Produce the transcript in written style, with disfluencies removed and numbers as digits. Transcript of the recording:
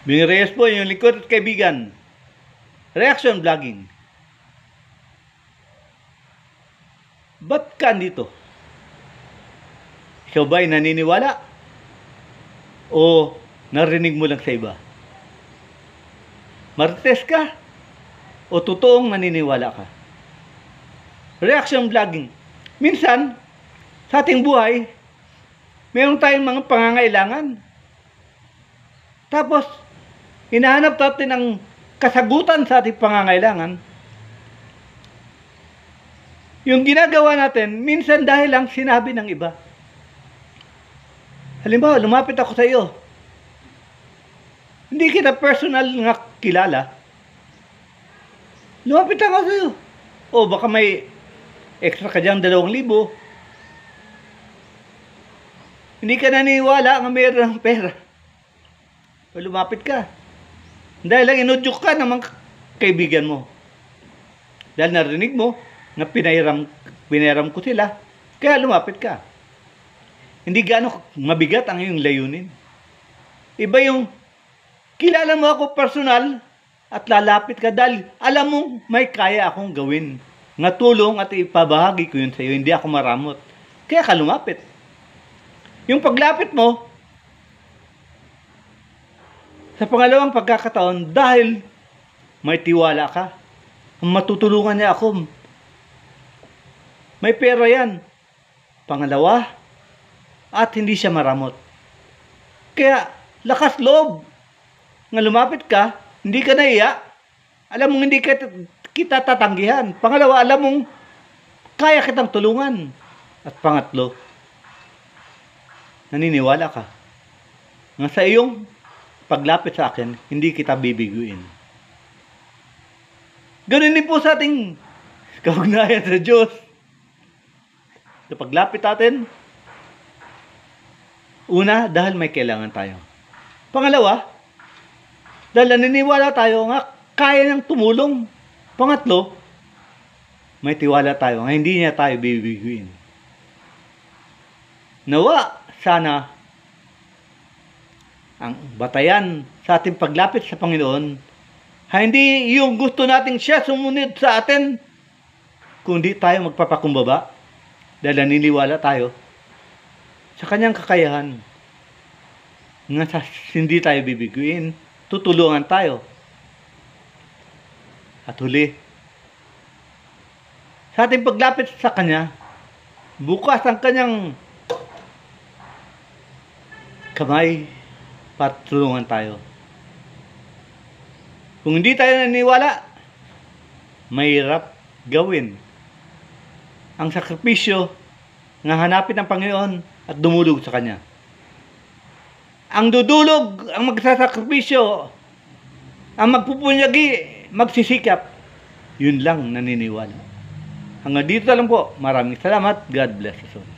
Bing Reyes po, yung likod at kaibigan. Reaction vlogging. Ba't ka dito? Ikaw ba'y naniniwala? O narinig mo lang sa iba? Marites ka? O totoong naniniwala ka? Reaction vlogging. Minsan, sa ating buhay, mayroon tayong mga pangangailangan. Tapos, hinahanap natin ang kasagutan sa ating pangangailangan. Yung ginagawa natin, minsan dahil lang sinabi ng iba. Halimbawa, lumapit ako sa iyo. Hindi kita personal nga kilala. Lumapit ako sa iyo. O baka may extra ka dyan 2,000. Hindi ka naniniwala nga mayroon ng pera. O lumapit ka. Dahil lang inudyok ka ng mga kaibigan mo. Dahil narinig mo na pinahiram ko sila. Kaya lumapit ka. Hindi gaano mabigat ang iyong layunin. Iba yung kilala mo ako personal at lalapit ka dahil alam mo may kaya akong gawin. Nga tulong at ipabahagi ko yun sa iyo. Hindi ako maramot. Kaya ka lumapit. Yung paglapit mo, sa pangalawang pagkakataon, dahil may tiwala ka, matutulungan niya ako. May pera yan. Pangalawa, at hindi siya maramot. Kaya, lakas loob. Nga lumapit ka, hindi ka naiya. Alam mong hindi kita tatanggihan. Pangalawa, alam mong kaya kitang tulungan. At pangatlo, naniniwala ka. Nga sa iyong paglapit sa akin, hindi kita bibiguin. Ganun din po sa ating kaugnayan sa Diyos. Sa paglapit natin, una, dahil may kailangan tayo. Pangalawa, dahil naniniwala tayo nga kaya niyang tumulong. Pangatlo, may tiwala tayo nga hindi niya tayo bibiguin. Nawa, sana ang batayan sa ating paglapit sa Panginoon hindi yung gusto nating siya sumunod sa atin, kundi tayo magpapakumbaba dahil naniniwala tayo sa kanyang kakayahan nga hindi tayo bibiguin, tutulungan tayo. At huli, sa ating paglapit sa kanya, bukas ang kanyang kamay para tulungan tayo. Kung hindi tayo naniniwala, mahirap gawin ang sakripisyo na hanapin ng Panginoon at dumulog sa Kanya. Ang dudulog, ang magsasakripisyo, ang magpupunyagi, magsisikap, yun lang naniniwala. Hanggang dito lang po. Maraming salamat. God bless us all.